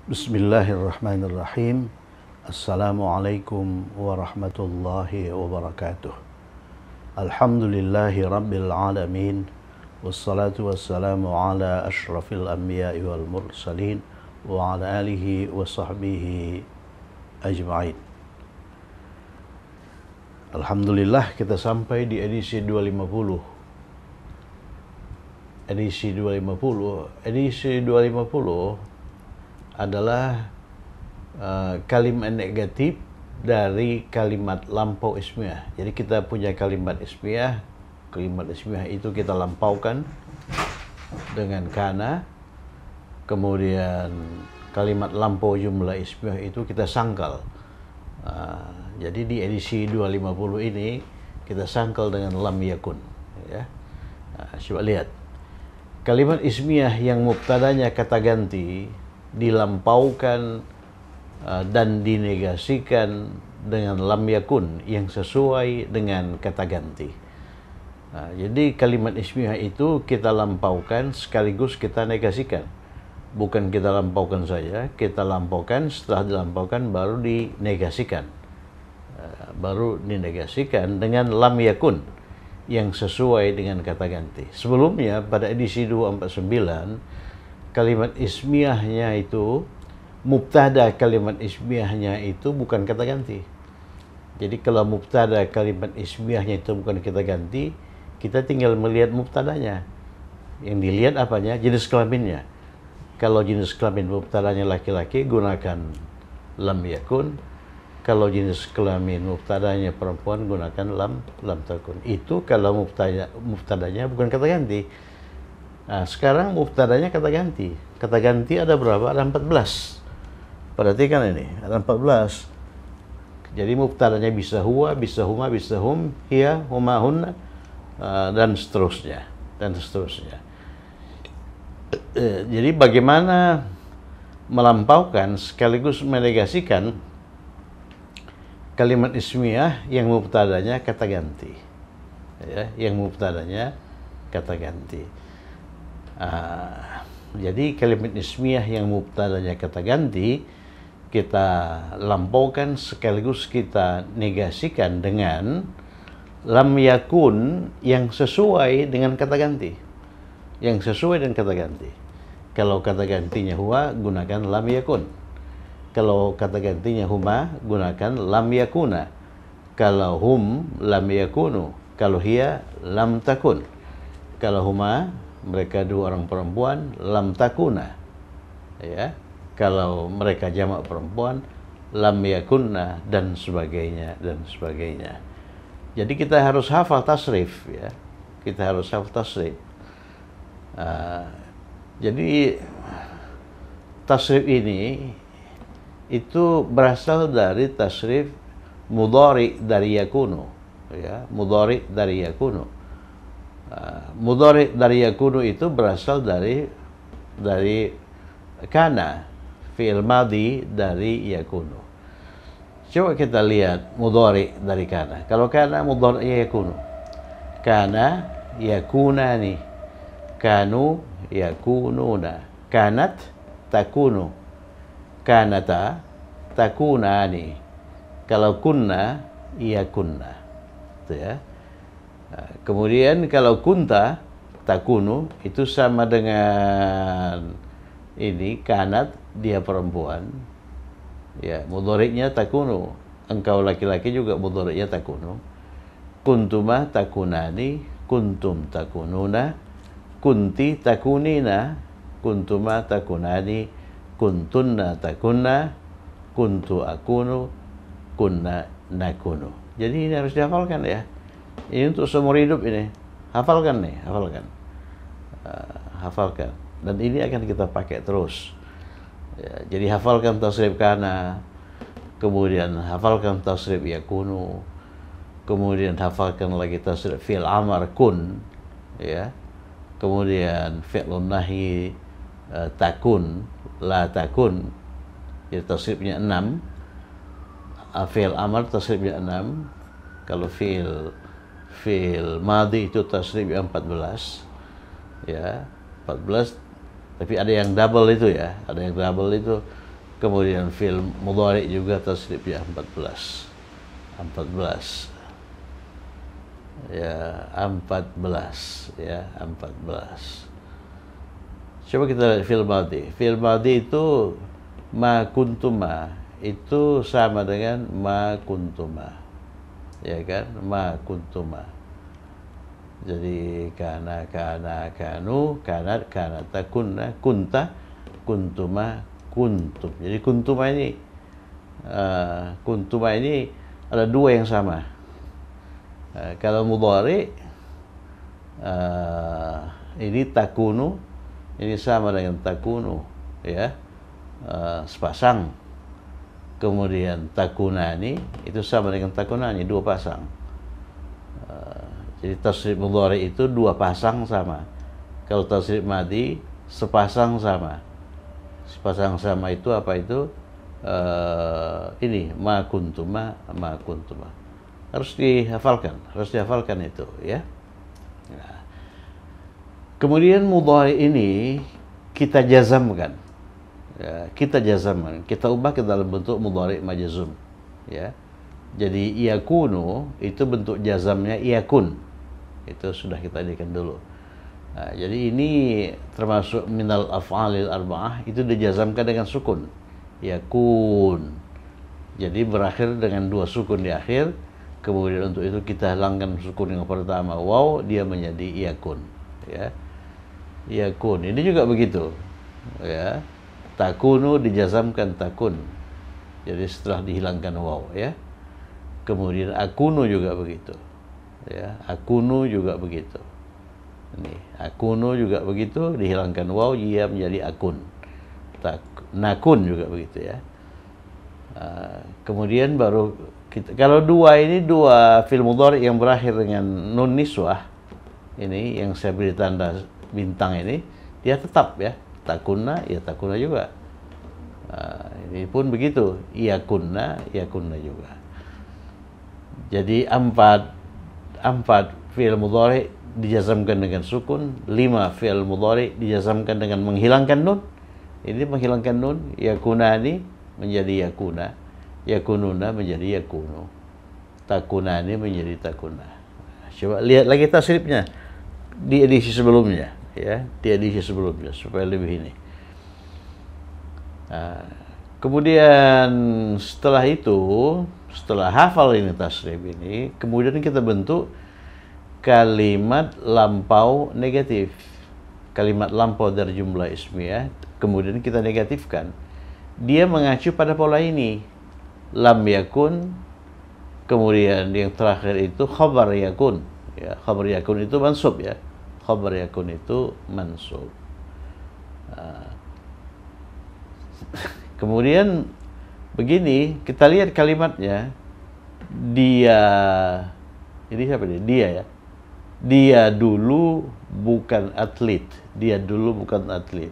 Bismillahirrahmanirrahim. Assalamualaikum warahmatullahi wabarakatuh. Alhamdulillahi rabbil alamin. Wassalatu wassalamu ala ashrafil anbiya'i wal mursalin wa ala alihi wa sahbihi ajma'in. Alhamdulillah, kita sampai di edisi 250. Edisi 250 adalah kalimat negatif dari kalimat lampau ismiyah. Jadi kita punya kalimat ismiyah itu kita lampaukan dengan kana, kemudian kalimat lampau jumlah ismiyah itu kita sangkal. Jadi di edisi 250 ini kita sangkal dengan lam yakun, ya. Coba lihat kalimat ismiyah yang mubtadanya kata ganti dilampaukan dan dinegasikan dengan lam yakun yang sesuai dengan kata ganti. Jadi kalimat ismiyah itu kita lampaukan sekaligus kita negasikan. Bukan kita lampaukan saja, kita lampaukan, setelah dilampaukan baru dinegasikan. Baru dinegasikan dengan lam yakun yang sesuai dengan kata ganti. Sebelumnya pada edisi 249 kalimat ismiyahnya itu, mubtada kalimat ismiyahnya itu bukan kata ganti. Jadi kalau mubtada kalimat ismiyahnya itu bukan kata ganti, kita tinggal melihat mubtadanya. Yang dilihat apanya? Jenis kelaminnya. Kalau jenis kelamin mubtadanya laki-laki, gunakan lam yakun. Kalau jenis kelamin mubtadanya perempuan, gunakan lam takun. Itu kalau mubtadanya bukan kata ganti. Nah, sekarang mubtadanya kata ganti. Kata ganti ada berapa? Ada 14. Perhatikan ini, ada 14. Jadi mubtadanya bisa huwa, bisa huma, bisa hum, hiya, huma, hunna, dan seterusnya. Jadi bagaimana melampaukan sekaligus menegasikan kalimat ismiyah yang mubtadanya kata ganti, ya, yang mubtadanya kata ganti. Jadi kalimat ismiyah yang mubtadanya kata ganti kita lampaukan sekaligus kita negasikan dengan lam yakun yang sesuai dengan kata ganti. Yang sesuai dengan kata ganti. Kalau kata gantinya huwa, gunakan lam yakun. Kalau kata gantinya huma, gunakan lam yakuna. Kalau hum, lam yakunu. Kalau hiya, lam takun. Kalau huma, mereka dua orang perempuan, lam takuna, ya. Kalau mereka jamak perempuan, lam yakunna, dan sebagainya. Jadi kita harus hafal tasrif, ya. Kita harus hafal tasrif. Jadi tasrif ini itu berasal dari tasrif mudhari dari yakunu, ya. Mudhari dari yakunu. Mudhari dari yakunu itu berasal dari kana, fi'il madhi dari yakunu. Coba kita lihat mudhari dari kana. Kalau kana mudhari yakunu. Kana yakunani, kanu yakununa, kanat takunu, kanata takunani. Kalau kunna yakunna. Itu, ya. Kemudian kalau kunta takunu itu sama dengan ini kanat, dia perempuan, ya, mudhari'nya takunu. Engkau laki-laki juga mudhari'nya takunu. Kuntuma takunani, kuntum takununa, kunti takunina, kuntuma takunani, kuntunna takunna, kuntu akunu, kunna nakunu. Jadi ini harus dihafalkan, ya. Ini untuk seumur hidup ini. Hafalkan nih, hafalkan. Dan ini akan kita pakai terus. Ya, jadi hafalkan tasrif kana, kemudian hafalkan tasrif yakunu, kemudian hafalkan lagi tasrif fi'il amar kun, ya. Kemudian fi'lun nahi takun, la takun. Jadi tasrifnya 6. Fi'il amar tasrifnya 6. Kalau fi'il madhi itu tasrifnya 14, ya, 14. Tapi ada yang double itu, ya, ada yang double itu Kemudian fi'il mudhari juga tasrifnya 14. 14. Ya, 14 ya, 14. Coba kita lihat fi'il madhi. Fi'il madhi itu ma kuntuma, itu sama dengan ma kuntuma. Ya kan? Ma kuntuma. Jadi kana, kanu, kanat, kanata, kunna, kunta, kuntuma, kuntum. Jadi kuntuma ini ada dua yang sama. Kalau mudhari ini takunu, ini sama dengan takunu, ya, sepasang. Kemudian takunani itu sama dengan takunani, dua pasang. Jadi tasrif mudhari itu dua pasang sama. Kalau tasrif madhi sepasang sama. Sepasang sama itu apa itu? Ini ma kuntuma, ma kuntuma. Harus dihafalkan itu, ya. Nah. Kemudian mudhari ini kita jazamkan. Ya, kita ubah ke dalam bentuk mudhari majzum, ya. Jadi yakunu itu bentuk jazamnya yakun. Itu sudah kita jadikan dulu. Nah, jadi ini termasuk minal af'alil arba'ah, itu dijazamkan dengan sukun. Yakun. Jadi berakhir dengan dua sukun di akhir. Kemudian untuk itu kita hilangkan sukun yang pertama waw, dia menjadi yakun. Ya. Yakun. Ini juga begitu. Ya. Takunu dijazamkan takun. Jadi setelah dihilangkan waw, ya. Kemudian akunu juga begitu. Ya, akunu juga begitu. Ini akunu juga begitu, dihilangkan waw, dia menjadi akun. Nakun juga begitu, ya. Kemudian baru kita, kalau dua fi'il mudhari yang berakhir dengan nun niswah, ini yang saya beri tanda bintang ini, dia tetap, ya. Takunna, ya takunna juga. Ini pun begitu, yakunna juga. Jadi empat fi'il mudhari dijazamkan dengan sukun, 5 fi'il mudhari dijazamkan dengan menghilangkan nun. Ini menghilangkan nun, yakunani menjadi yakuna, yakununa menjadi yakunu, takunani menjadi takuna. Coba lihat lagi tasrifnya di edisi sebelumnya, ya, di edisi sebelumnya supaya lebih ini. Kemudian setelah itu, setelah hafal ini tasrif ini, kemudian kita bentuk kalimat lampau negatif. Kalimat lampau dari jumlah ismiyah, kemudian kita negatifkan. Dia mengacu pada pola ini. Lam yakun, kemudian yang terakhir itu khabar yakun. Ya, khabar yakun itu mansub, ya. Khabar yakun itu mansub. Kemudian begini, kita lihat kalimatnya. Dia, ini siapa dia? Dia, ya. Dia dulu bukan atlet. Dia dulu bukan atlet.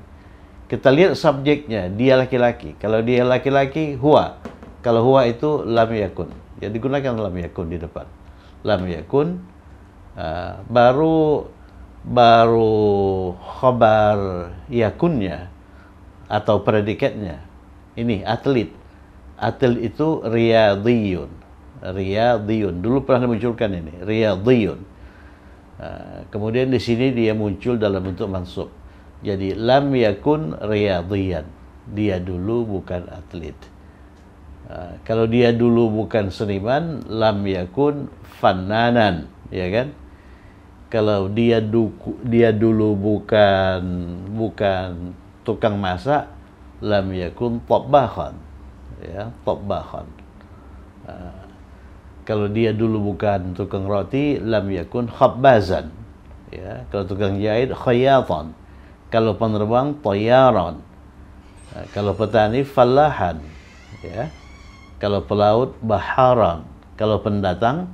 Kita lihat subjeknya, dia laki-laki. Kalau dia laki-laki, huwa. Kalau huwa itu lam yakun. Ya, digunakan lam yakun di depan. Lam yakun. Baru khabar yakunnya atau predikatnya. Ini atlet. Atlet itu riyadhiyun. Riyadhiyun. Dulu pernah dimunculkan ini. Riyadhiyun. Kemudian di sini dia muncul dalam bentuk mansub. Jadi lam yakun riyadhiyan. Dia dulu bukan atlet. Kalau dia dulu bukan seniman, lam yakun fannanan, ya kan? Kalau dia dulu bukan tukang masak, lam yakun tabbakhan, ya, tabbakhan. Kalau dia dulu bukan tukang roti, lam yakun khabbazan, ya. Kalau tukang jahit, khayatan. Kalau penerbang, tayyaran. Kalau petani, fallahan, ya. Kalau pelaut, baharan. Kalau pendatang,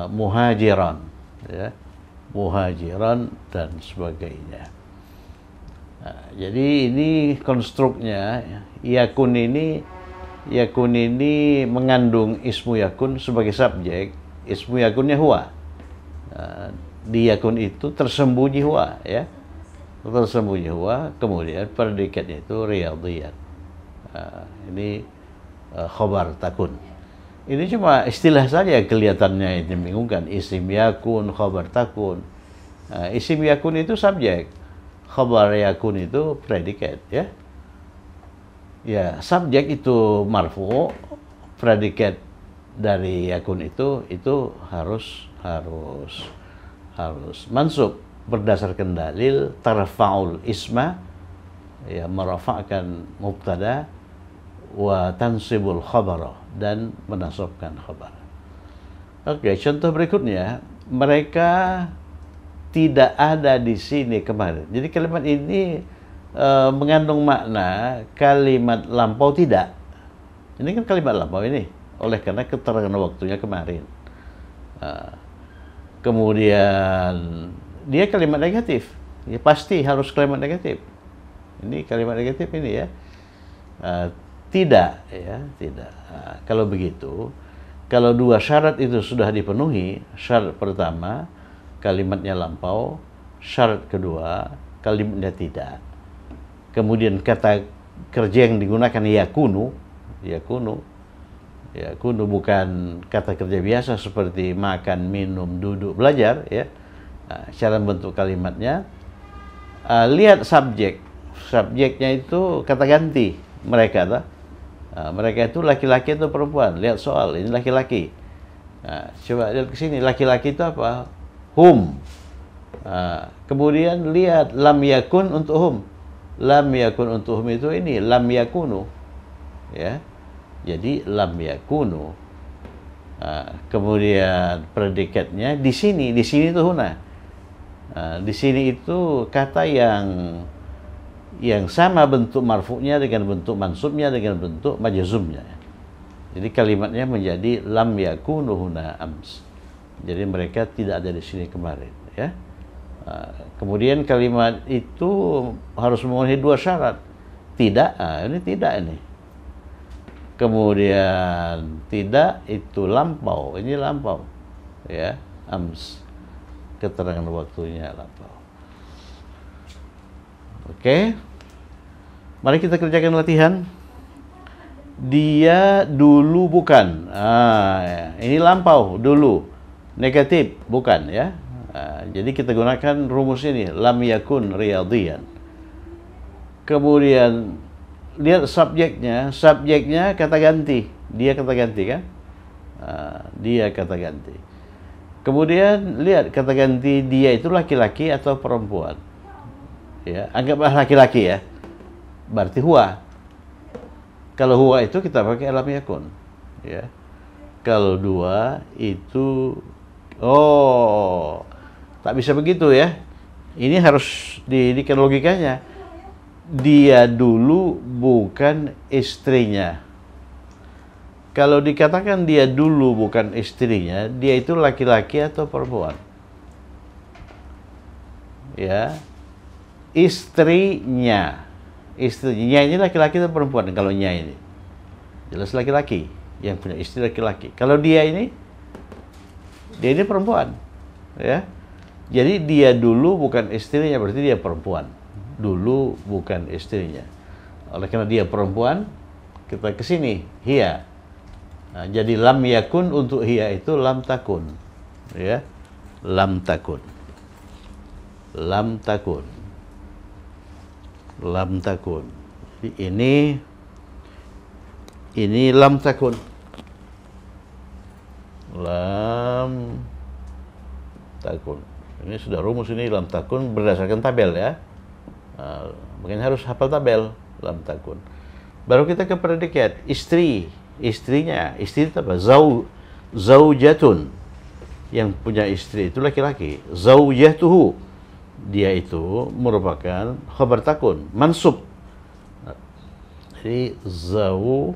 muhajiran, ya. Muhajiran dan sebagainya. Jadi ini konstruknya, yakun ini mengandung ismu yakun sebagai subjek. Ismu yakunnya huwa. Di yakun itu tersembunyi huwa, ya. Tersembunyi huwa, kemudian predikatnya itu riyadhiyat. Ini khobar takun. Ini cuma istilah saja kelihatannya ini membingungkan. Isim yakun, khobar takun. Isim yakun itu subjek, khobar yakun itu predikat, ya. Ya, subjek itu marfu, predikat dari yakun itu harus mansub berdasarkan dalil tarfa'ul isma, ya, merafa'kan mubtada wa tansibul khabara, dan menasabkan khabar. Oke, contoh berikutnya, mereka tidak ada di sini kemarin. Jadi kalimat ini mengandung makna kalimat lampau tidak. Ini kan kalimat lampau ini, oleh karena keterangan waktunya kemarin. Kemudian dia kalimat negatif, ya pasti harus kalimat negatif. Ini kalimat negatif ini, ya. Tidak, ya, tidak. Kalau begitu, kalau dua syarat itu sudah dipenuhi, syarat pertama kalimatnya lampau, syarat kedua kalimatnya tidak. Kemudian kata kerja yang digunakan yakunu bukan kata kerja biasa seperti makan, minum, duduk, belajar, ya. Cara bentuk kalimatnya, lihat subjeknya itu kata ganti mereka, mereka itu laki-laki atau perempuan. Lihat soal ini laki-laki. Coba lihat ke sini, laki-laki itu apa? Hum. Kemudian lihat lam yakun untuk hum. Lam yakun untuk hum itu ini lam yakunu, ya. Jadi lam yakunu. Kemudian predikatnya di sini itu huna. Di sini itu kata yang sama bentuk marfu'nya dengan bentuk mansubnya dengan bentuk majzumnya. Jadi kalimatnya menjadi lam yakunu huna ams. Jadi mereka tidak ada di sini kemarin, ya. Kemudian kalimat itu harus memenuhi dua syarat. Tidak, ini tidak ini. Kemudian tidak itu lampau, ini lampau, ya, ams. Keterangan waktunya lampau. Oke. Mari kita kerjakan latihan. Dia dulu bukan. Ini lampau, dulu. Negatif, bukan, ya. Jadi kita gunakan rumus ini, lam yakun riyadiyan. Kemudian lihat subjeknya kata ganti. Dia kata ganti, kan? Dia kata ganti. Kemudian lihat kata ganti dia itu laki-laki atau perempuan. Ya, anggaplah laki-laki, ya. Berarti huwa. Kalau huwa itu kita pakai lam yakun, ya. Kalau dua itu tak bisa begitu, ya. Ini harus didikan logikanya. Dia dulu bukan istrinya. Kalau dikatakan dia dulu bukan istrinya, dia itu laki-laki atau perempuan? Ya. Istrinya ini laki-laki atau perempuan? Kalau nya ini jelas laki-laki, yang punya istri laki-laki. Kalau dia ini perempuan, ya. Jadi dia dulu bukan istrinya, berarti dia perempuan. Dulu bukan istrinya. Oleh karena dia perempuan, kita ke sini hiya. Jadi lam yakun untuk hiya itu lam takun, ya. Lam takun. Lam takun. Lam takun. Jadi ini lam takun. Lam takun. Ini sudah rumus ini lam takun berdasarkan tabel, ya. Mungkin harus hafal tabel lam takun. Baru kita ke predikat istrinya. Istri itu apa? Zaujatun. Yang punya istri itu laki-laki. Zaujatuhu. Dia itu merupakan khabar takun, mansub. Jadi zaujatahu.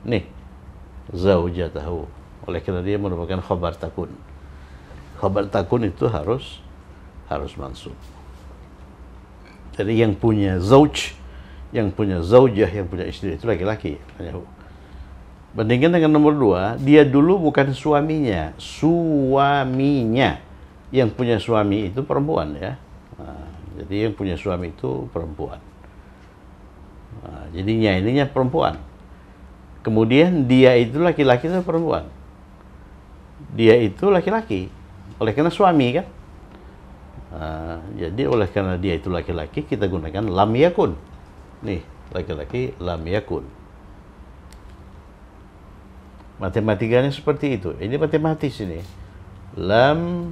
Nih, zaujatahu. Oleh karena dia merupakan khabar takun. Khabar takun itu harus mansub. Jadi yang punya zauj, yang punya zaujah, yang punya istri itu laki-laki. Bandingkan dengan nomor 2, dia dulu bukan suaminya. Suaminya. yang punya suami itu perempuan ya. Nah, jadi yang punya suami itu perempuan. Nah, jadinya ininya perempuan. Kemudian dia itu laki-laki atau perempuan? Dia itu laki-laki. Oleh karena suami kan. Nah, jadi oleh karena dia itu laki-laki, kita gunakan lam yakun. Nih, laki-laki lam yakun. Matematikanya seperti itu. Ini matematis ini. Lam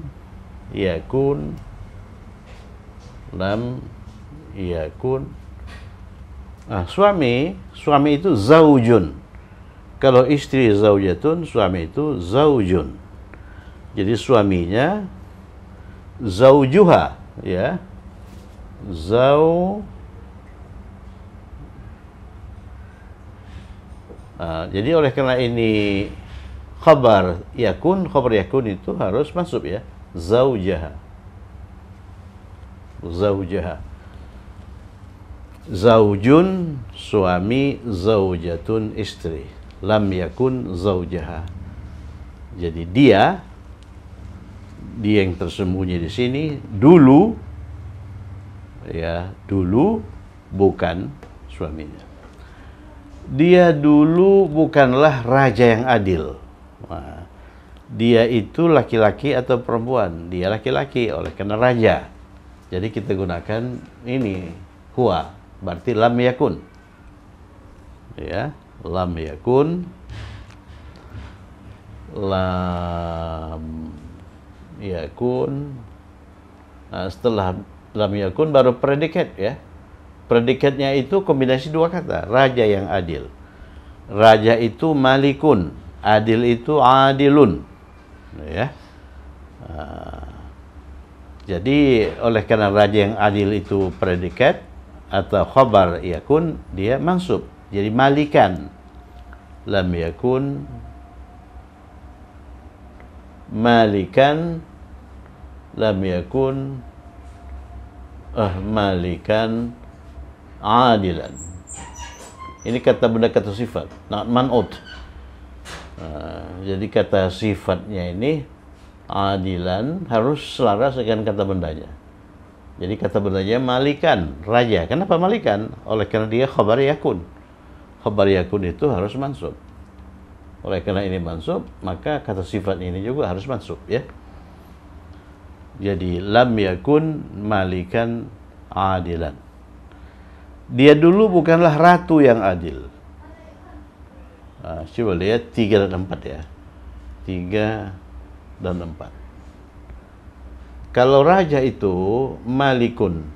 yakun, lam yakun. Nah, suami itu zaujun. Kalau istri zaujatun, suami itu zaujun. Jadi suaminya zaujuha, ya. Jadi oleh karena ini khabar yakun itu harus masuk ya. Zaujaha. Zaujaha. Zaujun suami, zaujatun istri. Lam yakun zaujaha. Jadi dia yang tersembunyi di sini dulu ya, dulu bukan suaminya. Dia dulu bukanlah raja yang adil. Nah, dia itu laki-laki atau perempuan? Dia laki-laki oleh karena raja. Jadi kita gunakan ini huwa, berarti lam yakun. Ya, lam yakun. Lam yakun. Nah, setelah lam yakun baru predikat ya. Predikatnya itu kombinasi dua kata, raja yang adil. Raja itu malikun, adil itu adilun. Ya. Jadi oleh karena raja yang adil itu predikat atau khabar yakun, dia mansub. Jadi malikan. Lam yakun malikan, lam yakun malikan adilan. Ini kata benda kata sifat, man'ut. Jadi kata sifatnya ini adilan harus selaras dengan kata bendanya. Jadi kata bendanya malikan, raja. Kenapa malikan? Oleh karena dia khabar yakun. Khabar yakun itu harus mansub. Oleh karena ini mansub, maka kata sifat ini juga harus mansub ya. Jadi lam yakun malikan adilan. Dia dulu bukanlah ratu yang adil. Coba lihat 3 dan 4 ya. 3 dan 4. Kalau raja itu malikun,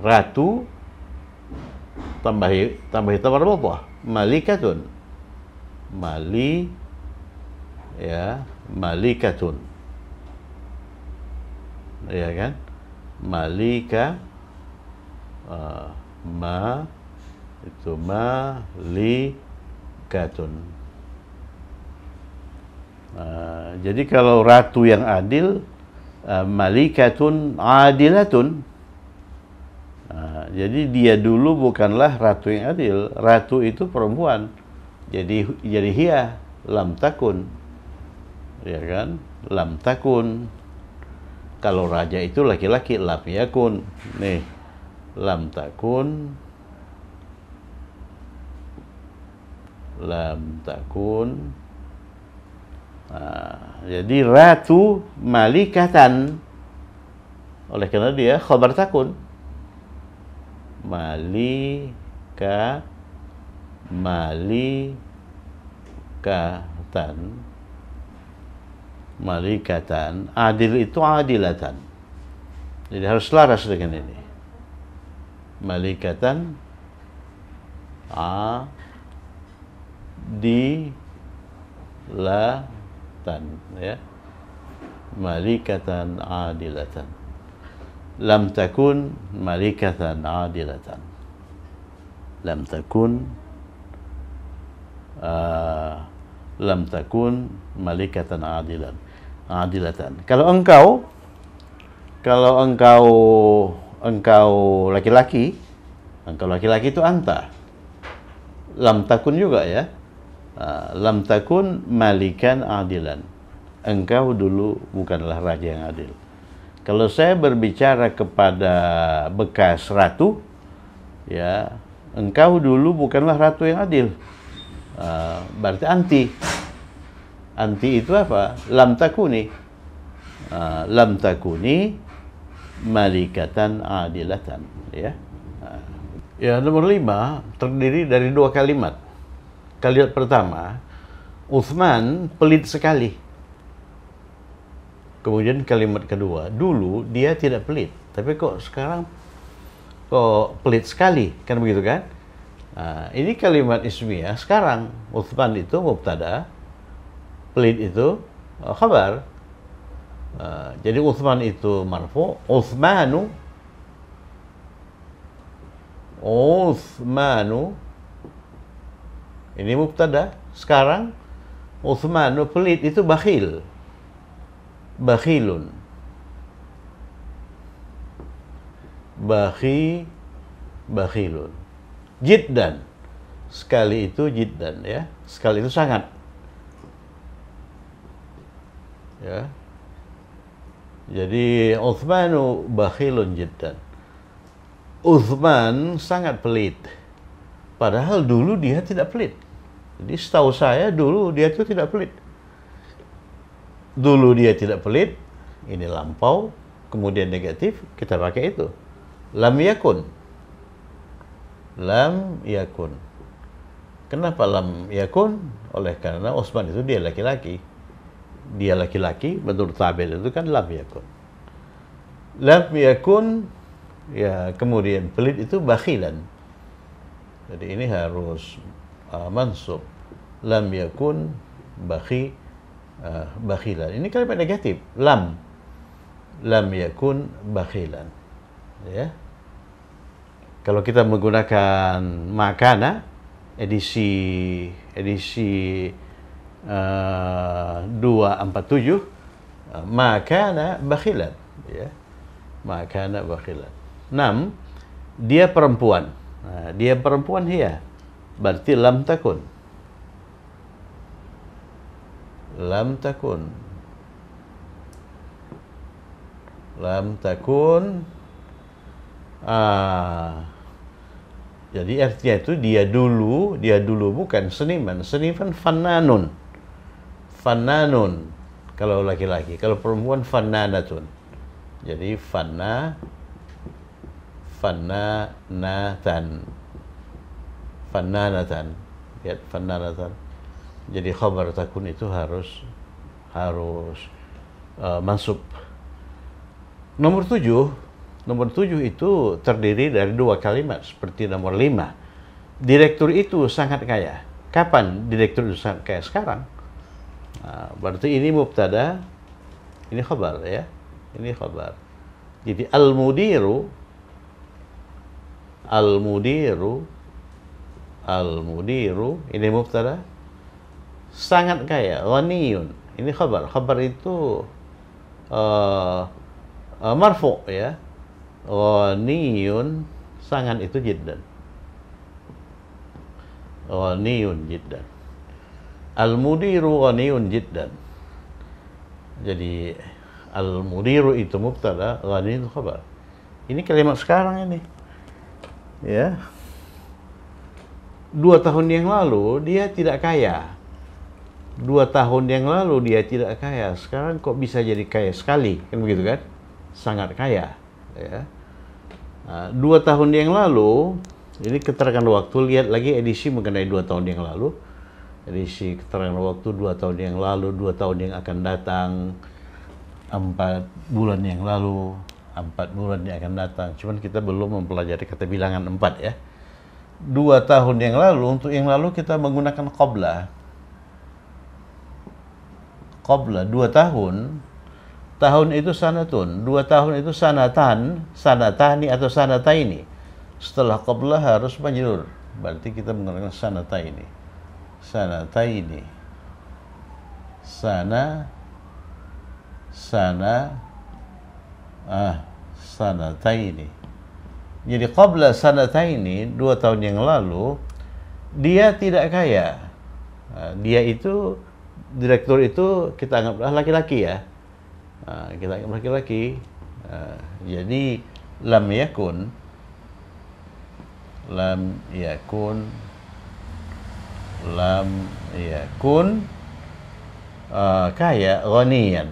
ratu, tambahi apa? Malikatun. Malikatun. Ya kan? Malika itu malikatun. Jadi kalau ratu yang adil, malikatun adilatun. Jadi dia dulu bukanlah ratu yang adil. Ratu itu perempuan. Jadi hiya lam takun. Ya kan? Lam takun. Kalau raja itu laki-laki, lam yakun. Nih, lam takun. Lam takun. Jadi ratu malikatan. Oleh karena dia khabar takun. Malikatan. Adil itu adilatan. Jadi harus selaras dengan ini. Malikatan adilatan, ya. Malikatan adilatan. Lam takun malikatan adilatan. Lam takun malikatan adilatan. Kalau engkau laki-laki, itu anta. Lam takun juga ya. Lam takun malikan adilan. engkau dulu bukanlah raja yang adil. Kalau saya berbicara kepada bekas ratu, ya, engkau dulu bukanlah ratu yang adil. Berarti anti. Anti itu apa? Lam takuni. Lam takuni malikatan adilatan. Ya. Ya, nomor 5 terdiri dari 2 kalimat. Kalimat pertama, Utsman pelit sekali. Kemudian kalimat kedua, dulu dia tidak pelit, tapi kok sekarang kok pelit sekali, kan begitu kan? Ini kalimat ismiyah. Sekarang Utsman itu mubtada, pelit itu khabar. Jadi Utsman itu marfu, Utsmanu ini mubtada. Sekarang Utsmanu pelit itu bakhil. Bakhilun. Bakhilun. Jiddan. Sekali itu jiddan, ya. Sekali itu sangat. Ya. Jadi Utsmanu bakhilun jiddan. Utsman sangat pelit. Padahal dulu dia tidak pelit. Jadi setahu saya dulu dia itu tidak pelit. Dulu dia tidak pelit, ini lampau, kemudian negatif, kita pakai itu. Lam yakun. Lam yakun. Kenapa lam yakun? Oleh karena Utsman itu dia laki-laki. Dia laki-laki, menurut tabel itu kan lam yakun. Lam yakun, ya, kemudian pelit itu bakhilan. Jadi ini harus mansub. Lam yakun bakhilan. Ini kalimat negatif. Lam yakun bakhilan. Ya. Kalau kita menggunakan makana edisi 247, makana bakhilan, ya. Makana bakhilan. 6, dia perempuan. Dia perempuan, ya. Berarti lam takun. Lam takun. Jadi artinya itu dia dulu bukan seniman. Seniman fannanun. Fannanun kalau laki-laki, kalau perempuan fannanatun. Jadi fannanatan. Lihat, fannanatan. Jadi khabar takun itu harus mansub. Nomor 7 itu terdiri dari 2 kalimat seperti nomor 5. Direktur itu sangat kaya. Kapan direktur itu sangat kaya? Sekarang. Berarti ini mubtada, ini khabar, ya. Ini khabar. Jadi al-mudiru ini mubtada, sangat kaya, ghaniyun. Ini khabar. Khabar itu marfu, ya. Ghaniyun, sangat itu jiddan. Ghaniyun jiddan. Al-mudiru ghaniyun jiddan. Jadi al-mudiru itu mubtada, ghaniyun khabar. Ini kalimat sekarang ini. Ya. 2 tahun yang lalu dia tidak kaya. 2 tahun yang lalu dia tidak kaya. Sekarang kok bisa jadi kaya sekali? Kan begitu kan? Sangat kaya. Ya. 2 tahun yang lalu, ini keterangan waktu. Lihat lagi edisi mengenai 2 tahun yang lalu. Edisi keterangan waktu 2 tahun yang lalu, 2 tahun yang akan datang, 4 bulan yang lalu, 4 bulan yang akan datang. Cuman kita belum mempelajari kata bilangan 4, ya. 2 tahun yang lalu, untuk yang lalu kita menggunakan qabla. Qabla 2 tahun. Tahun itu sanatun. 2 tahun itu sanatan, sanatani atau sanataini. Setelah qabla harus majrur. Berarti kita menggunakan sanataini. Sanataini. Sanataini. Jadi qabla sanataini, 2 tahun yang lalu, dia tidak kaya. Dia itu direktur itu kita anggaplah laki-laki ya. Kita anggap laki-laki. Jadi lam yakun kaya ghaniyan.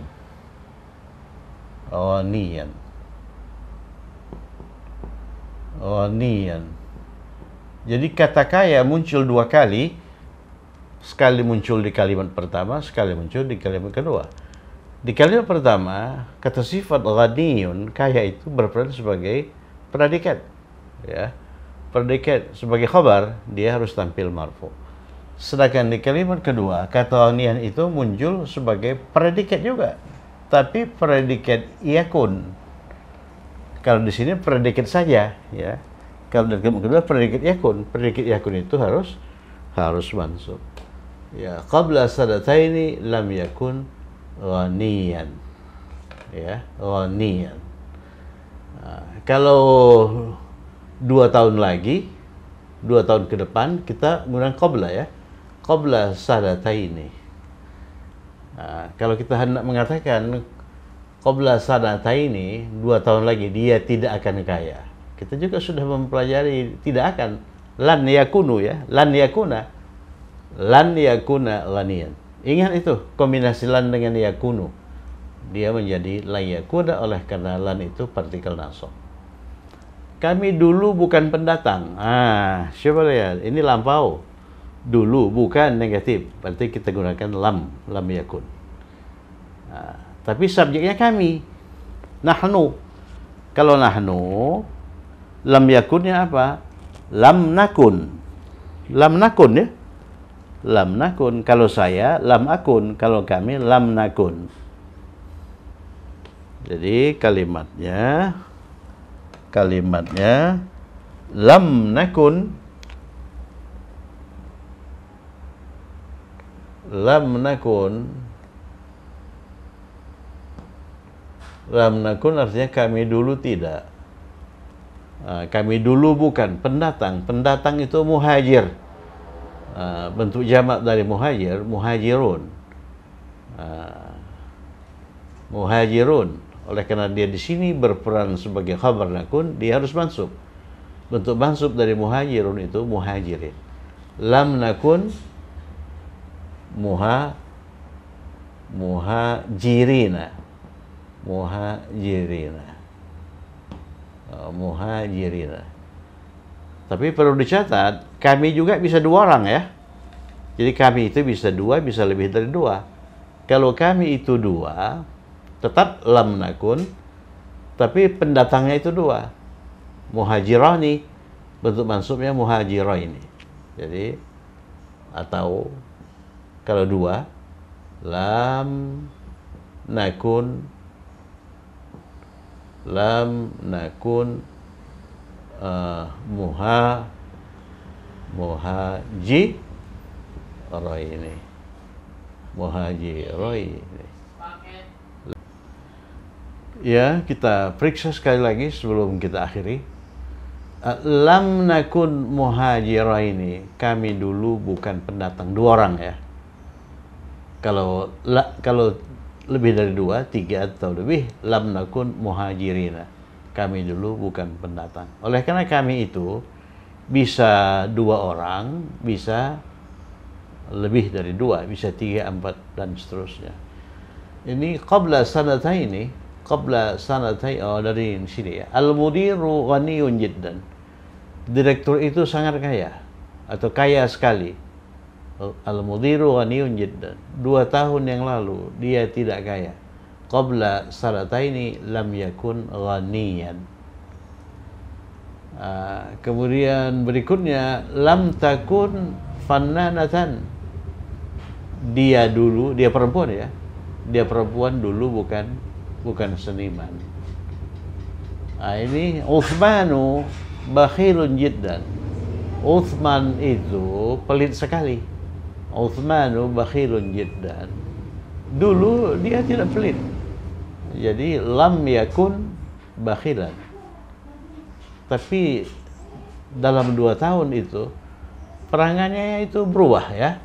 Jadi kata kaya muncul dua kali, sekali muncul di kalimat pertama, sekali muncul di kalimat kedua. Di kalimat pertama, kata sifat ghaniyun, kaya itu berperan sebagai predikat, ya. Predikat sebagai khabar, dia harus tampil marfu. Sedangkan di kalimat kedua, kata ghaniyan itu muncul sebagai predikat juga, tapi predikat yakun. Kalau di sini predikat saja, ya. Kalau dari kalimat kedua predikat yakun itu harus mansub. Ya, qabla sadataini lam yakun ghaniyan. Ya, ghaniyan. Kalau 2 tahun lagi, 2 tahun ke depan kita menggunakan qabla ya. Qabla sadataini. Kalau kita hendak mengatakan qabla sadataini, 2 tahun lagi dia tidak akan kaya. Kita juga sudah mempelajari tidak akan, lan yakunu ya, lan yakuna ghaniyan. Ingat itu kombinasi lan dengan yakunu, dia menjadi la yakuna oleh karena lan itu partikel nasab. Kami dulu bukan pendatang. Siapa lihat? Ini lampau. Dulu bukan negatif, berarti kita gunakan lam yakun. Tapi subjeknya kami, nahnu. Kalau nahnu, lam yakunnya apa? Lam nakun ya. Lam nakun. Kalau saya, lam akun. Kalau kami, lam nakun. Jadi kalimatnya lam nakun. Lam nakun artinya kami dulu tidak. Kami dulu bukan pendatang. Pendatang itu muhajir. Bentuk jamak dari muhajir, muhajirun. Muhajirun. Oleh karena dia di sini berperan sebagai khabar nakun, dia harus mansub. Bentuk mansub dari muhajirun itu muhajirin. Lam nakun muhajirina. Tapi perlu dicatat, kami juga bisa 2 orang ya. Jadi kami itu bisa 2, bisa lebih dari 2. Kalau kami itu 2, tetap lam nakun, tapi pendatangnya itu 2. Muhajirani, bentuk mansubnya muhajiraini. Jadi atau kalau 2, lam nakun muhajiraini. Ya, kita periksa sekali lagi sebelum kita akhiri. Lam nakun muhajiraini, kami dulu bukan pendatang. 2 orang ya. Kalau lebih dari 2, 3 atau lebih, lam nakun muhajirina, kami dulu bukan pendatang. Oleh karena kami itu bisa 2 orang, bisa lebih dari 2, bisa 3, 4 dan seterusnya. Ini qabla sanataini, dari sini ya. Al-mudiru ghaniyun jiddan. Direktur itu sangat kaya atau kaya sekali. Al-mudiru ghaniyun jiddan. 2 tahun yang lalu dia tidak kaya. Qabla sanataini lam yakun ghaniyan. Kemudian berikutnya lam takun fannanatan. Dia dulu, dia perempuan ya. Dia perempuan dulu bukan seniman. Ini Uthmanu bakhilun jiddan. Uthman itu pelit sekali. Uthmanu bakhilun jiddan. Dulu dia tidak pelit. Jadi lam yakun bakhilan. Tapi dalam 2 tahun itu perangannya itu berubah ya.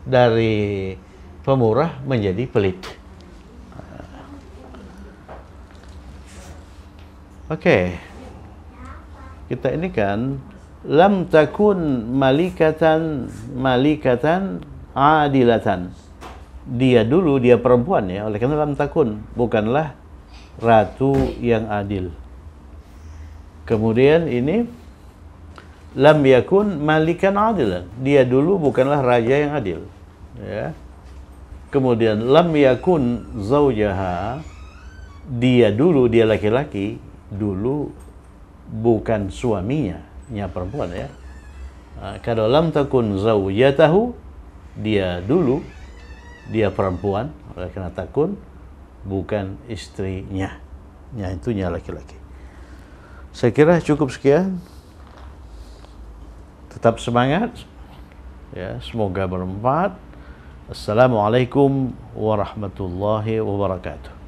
Dari pemurah menjadi pelit. Oke. Kita ini kan lam takun malikatan adilatan. Dia dulu dia perempuan ya, oleh karena lam takun, bukanlah ratu yang adil. Kemudian ini lam yakun malikan adilan. Dia dulu bukanlah raja yang adil. Ya. Kemudian lam yakun zaujaha. Dia dulu, dia laki-laki, dulu bukan suaminya, nya perempuan ya. Kalau lam takun zaujatahu, dia dulu, dia perempuan, oleh karena takun bukan istrinya, nya itu nya laki-laki. Saya kira cukup sekian. Tetap semangat ya, semoga bermanfaat. Assalamualaikum warahmatullahi wabarakatuh.